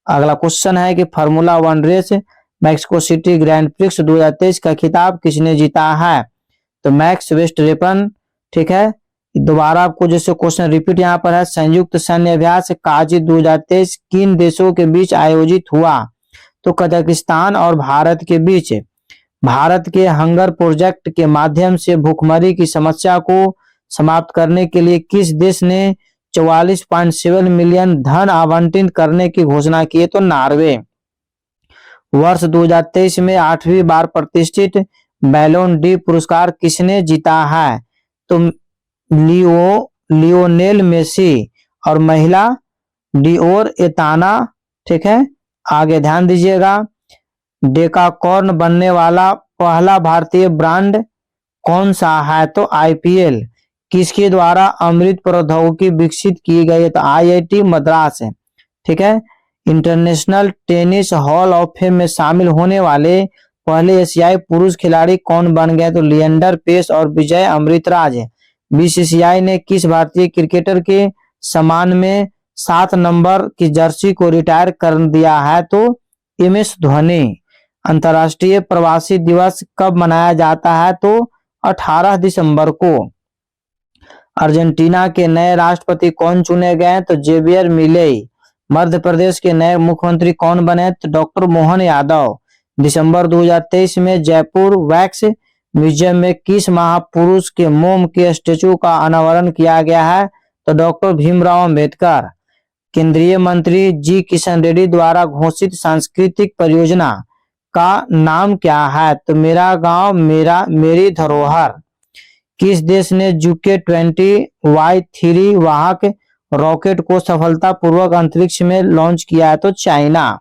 अगला क्वेश्चन है कि Formula 1 race Mexico City Grand prix 2023 का खिताब किसने जीता है? तो मैक्स वेस्टरेपन। ठीक है, दोबारा आपको जैसे क्वेश्चन रिपीट यहाँ पर है, संयुक्त सैन्य अभ्यास काजी 2023 किन देशों के बीच आयोजित हुआ? तो कजाकिस्तान और भारत के बीच। भारत के हंगर प्रोजेक्ट के माध्यम से भूखमरी की समस्या को समाप्त करने के लिए किस देश ने 44.7 मिलियन धन आवंटित करने की घोषणा की? तो नॉर्वे। वर्ष 2023 में 8वीं बार प्रतिष्ठित बैलोन डी पुरस्कार किसने जीता है? तो लियोनेल मेसी। और महिला डिओर एताना। ठीक है, आगे ध्यान दीजिएगा। डेकाकॉर्न बनने वाला पहला भारतीय ब्रांड कौन सा है? तो आईपीएल। किसके द्वारा अमृत प्रौद्योगिकी विकसित की गई है? तो आईआईटी मद्रास है। ठीक है, international tennis hall of fame में शामिल होने वाले पहले एशियाई पुरुष खिलाड़ी कौन बन गए? तो लिएंडर पेस और विजय अमृतराज है। बीसीसीआई ने किस भारतीय क्रिकेटर के सम्मान में 7 नंबर की जर्सी को रिटायर कर दिया है? तो एमएस धोनी। अंतर्राष्ट्रीय प्रवासी दिवस कब मनाया जाता है? तो 18 दिसंबर को। अर्जेंटीना के नए राष्ट्रपति कौन चुने गए? तो जेवियर मिलेई। मध्य प्रदेश के नए मुख्यमंत्री कौन बने? तो डॉक्टर मोहन यादव। दिसंबर 2023 में जयपुर वैक्स म्यूजियम में किस महापुरुष के मोम के स्टेचू का अनावरण किया गया है? तो डॉक्टर भीमराव अंबेडकर। केंद्रीय मंत्री जी किशन रेड्डी द्वारा घोषित सांस्कृतिक परियोजना का नाम क्या है? तो मेरा गांव मेरी धरोहर। किस देश ने जुके 20Y3 वाहक रॉकेट को सफलतापूर्वक अंतरिक्ष में लॉन्च किया है? तो चाइना।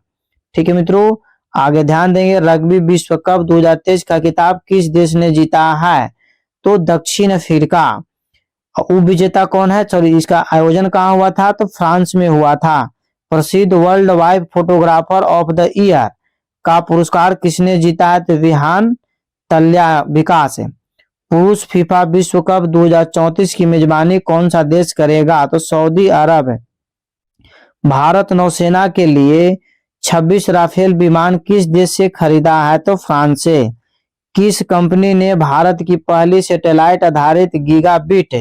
ठीक है मित्रों, आगे ध्यान देंगे। रग्बी विश्व कप 2023 का खिताब किस देश ने जीता है? तो दक्षिण अफ्रीका। उप विजेता कौन है? सॉरी, इसका आयोजन कहाँ हुआ था? तो फ्रांस में हुआ था। प्रसिद्ध world wide photographer of the year का पुरस्कार किसने जीता है? तो विहान तल्या विकास है। पुरुष फीफा विश्व कप 2034 की मेजबानी कौन सा देश करेगा? तो सऊदी अरब है। भारत नौसेना के लिए 26 राफेल विमान किस देश से खरीदा है? तो फ्रांस से। किस कंपनी ने भारत की पहली सैटेलाइट आधारित गीगाबिट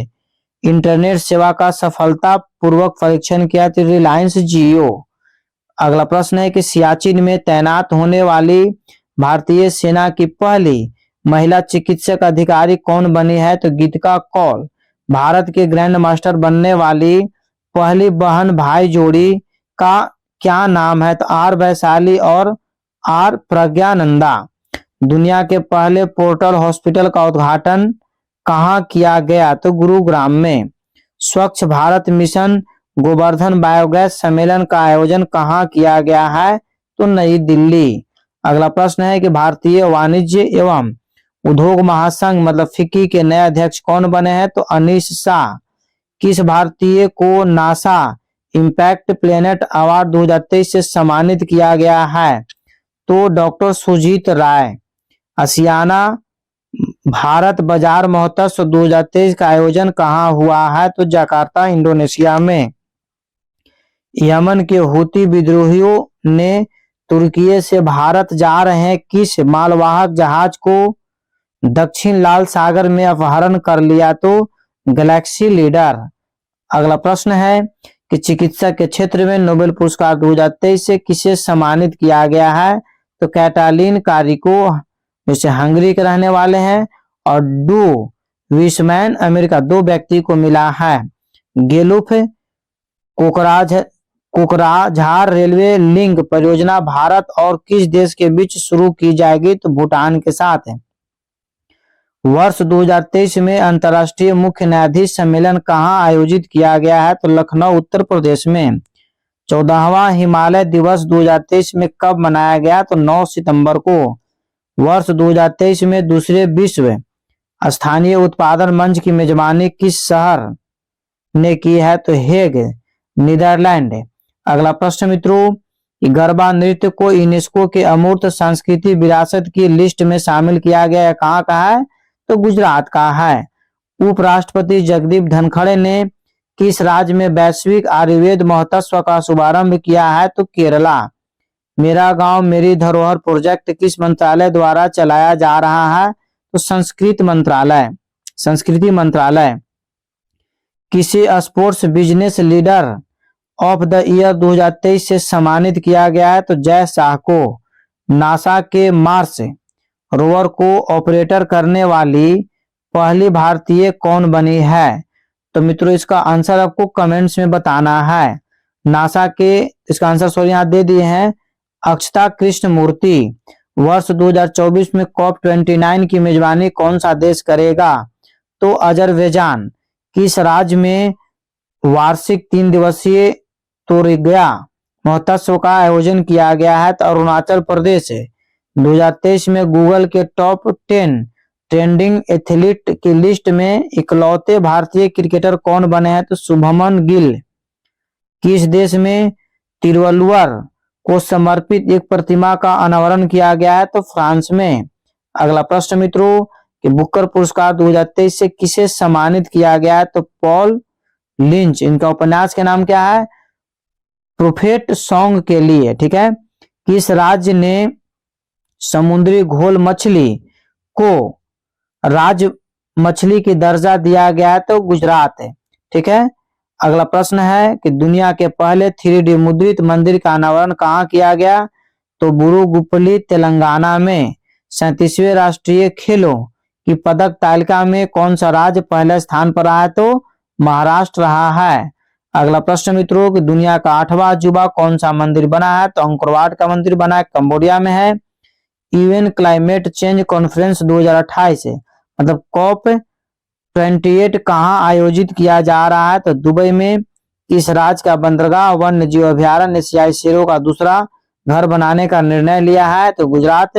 इंटरनेट सेवा का सफलतापूर्वक परीक्षण किया? तो रिलायंस जियो। अगला प्रश्न है कि सियाचिन में तैनात होने वाली भारतीय सेना की पहली महिला चिकित्सक अधिकारी कौन बनी है? तो गीतिका कौल। भारत के ग्रैंड मास्टर बनने वाली पहली बहन भाई जोड़ी का क्या नाम है? तो आर वैशाली और आर प्रज्ञानंदा। दुनिया के पहले पोर्टल हॉस्पिटल का उद्घाटन कहाँ किया गया? तो गुरुग्राम में। स्वच्छ भारत मिशन गोवर्धन बायोगैस सम्मेलन का आयोजन कहाँ किया गया है? तो नई दिल्ली। अगला प्रश्न है कि भारतीय वाणिज्य एवं उद्योग महासंघ मतलब फिक्की के नए अध्यक्ष कौन बने हैं? तो अनीश शाह। किस भारतीय को नासा इम्पैक्ट प्लेनेट अवार्ड 2023 से सम्मानित किया गया है? तो डॉक्टर सुजीत राय। आसियाना भारत बाजार महोत्सव 2023 का आयोजन कहाँ हुआ है? तो जकार्ता इंडोनेशिया में। यमन के हूती विद्रोहियों ने तुर्की से भारत जा रहे किस मालवाहक जहाज को दक्षिण लाल सागर में अपहरण कर लिया? तो गैलेक्सी लीडर। अगला प्रश्न है कि चिकित्सा के क्षेत्र में नोबेल पुरस्कार 2023 से किसे सम्मानित किया गया है? तो कैटालिन कारिको जैसे हंगरी के रहने वाले हैं और डू विशमैन अमेरिका, 2 व्यक्ति को मिला है। गेलुफ कोकराझार रेलवे लिंक परियोजना भारत और किस देश के बीच शुरू की जाएगी? तो भूटान के साथ है। वर्ष 2023 में अंतर्राष्ट्रीय मुख्य न्यायाधीश सम्मेलन कहाँ आयोजित किया गया है? तो लखनऊ उत्तर प्रदेश में। 14वां हिमालय दिवस 2023 में कब मनाया गया? तो 9 सितंबर को। वर्ष 2023 में दूसरे विश्व स्थानीय उत्पादन मंच की मेजबानी किस शहर ने की है? तो हेग, नीदरलैंड। अगला प्रश्न मित्रों, गरबा नृत्य को यूनेस्को के अमूर्त संस्कृति विरासत की लिस्ट में शामिल किया गया है। कहाँ का है? तो गुजरात का है। उपराष्ट्रपति जगदीप धनखड़ ने किस राज्य में वैश्विक आयुर्वेद महोत्सव का शुभारंभ किया है? तो केरला। मेरा गांव मेरी धरोहर प्रोजेक्ट किस मंत्रालय द्वारा चलाया जा रहा है? तो संस्कृति मंत्रालय। किसी sports business leader of the year 2023 से सम्मानित किया गया है? तो जय शाह को। नासा के मार्स रोवर को ऑपरेटर करने वाली पहली भारतीय कौन बनी है? तो मित्रों इसका आंसर आपको कमेंट्स में बताना है। नासा के इसका आंसर यहाँ दे दिए हैं, अक्षता कृष्णमूर्ति। वर्ष 2024 में COP29 की मेजबानी कौन सा देश करेगा? तो अजरबैजान। किस राज्य में वार्षिक 3 दिवसीय तोरिग्या महोत्सव का आयोजन किया गया है? तो अरुणाचल प्रदेश है। 2023 में गूगल के टॉप 10 ट्रेंडिंग एथलीट की लिस्ट में इकलौते भारतीय क्रिकेटर कौन बने हैं? तो शुभमन गिल। किस देश में तिरुवल्लुवर को समर्पित एक प्रतिमा का अनावरण किया गया है? तो फ्रांस में। अगला प्रश्न मित्रों, कि बुकर पुरस्कार 2023 से किसे सम्मानित किया गया है? तो पॉल लिंच। इनका उपन्यास का नाम क्या है? प्रोफेट सॉन्ग के लिए। ठीक है। किस राज्य ने समुद्री घोल मछली को राज मछली की दर्जा दिया गया है? तो गुजरात है। ठीक है। अगला प्रश्न है कि दुनिया के पहले 3D मुद्रित मंदिर का अनावरण कहाँ किया गया? तो बुरुगुपली, तेलंगाना में। 37वें राष्ट्रीय खेलों की पदक तालिका में कौन सा राज्य पहले स्थान पर रहा है? तो महाराष्ट्र रहा है। अगला प्रश्न मित्रों, कि दुनिया का 8वां अजूबा कौन सा मंदिर बना है? तो अंकोरवाट का मंदिर बना है, कंबोडिया में है। यूएन क्लाइमेट चेंज कॉन्फ्रेंस 2028 मतलब COP28 कहाँ आयोजित किया जा रहा है? तो दुबई में। इस राज्य का बंदरगाह वन्य जीव अभ्यारण्य एशियाई शेरों का दूसरा घर बनाने का निर्णय लिया है? तो गुजरात।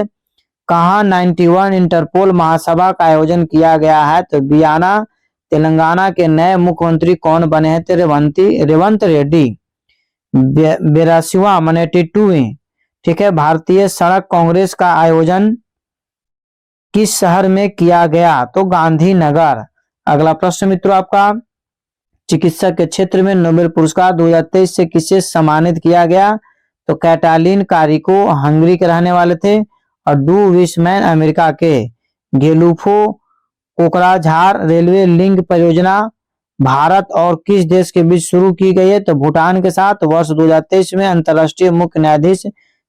कहाँ 91 इंटरपोल महासभा का आयोजन किया गया है? तो बियाना। तेलंगाना के नए मुख्यमंत्री कौन बने हैं? तो रेवंत रेड्डी। 82वां 82वीं ठीक है भारतीय सड़क कांग्रेस का आयोजन किस शहर में किया गया? तो गांधीनगर। अगला प्रश्न मित्रों आपका, चिकित्सा के क्षेत्र में नोबेल पुरस्कार 2023 से किसे सम्मानित किया गया? तो कैटालिन कारिको हंगरी के रहने वाले थे, और डू विशमैन अमेरिका के। गेलुफो कोकराझार रेलवे लिंक परियोजना भारत और किस देश के बीच शुरू की गई है? तो भूटान के साथ। वर्ष 2023 में अंतर्राष्ट्रीय मुख्य न्यायाधीश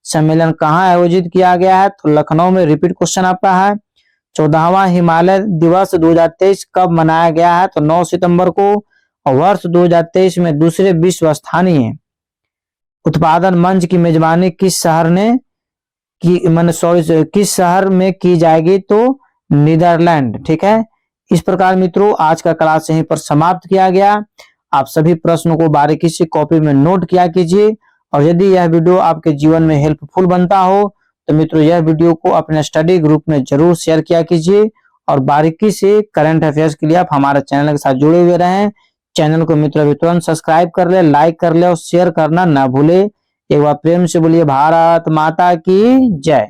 सम्मेलन कहाँ आयोजित किया गया है? तो लखनऊ में। रिपीट क्वेश्चन आपका है, 14वां हिमालय दिवस 2023 कब मनाया गया है? तो 9 सितंबर को। और वर्ष 2023 में दूसरे विश्व स्थानीय उत्पादन मंच की मेजबानी किस शहर ने किस शहर में की जाएगी? तो नीदरलैंड। ठीक है। इस प्रकार मित्रों आज का क्लास यहीं पर समाप्त किया गया। आप सभी प्रश्नों को बारीकी से कॉपी में नोट किया कीजिए, और यदि यह वीडियो आपके जीवन में हेल्पफुल बनता हो तो मित्रों यह वीडियो को अपने स्टडी ग्रुप में जरूर शेयर किया कीजिए, और बारीकी से करंट अफेयर्स के लिए आप हमारे चैनल के साथ जुड़े हुए रहें। चैनल को मित्रों अभी तुरंत सब्सक्राइब कर ले, लाइक कर ले और शेयर करना ना भूले। एक बार प्रेम से बोलिए भारत माता की जय।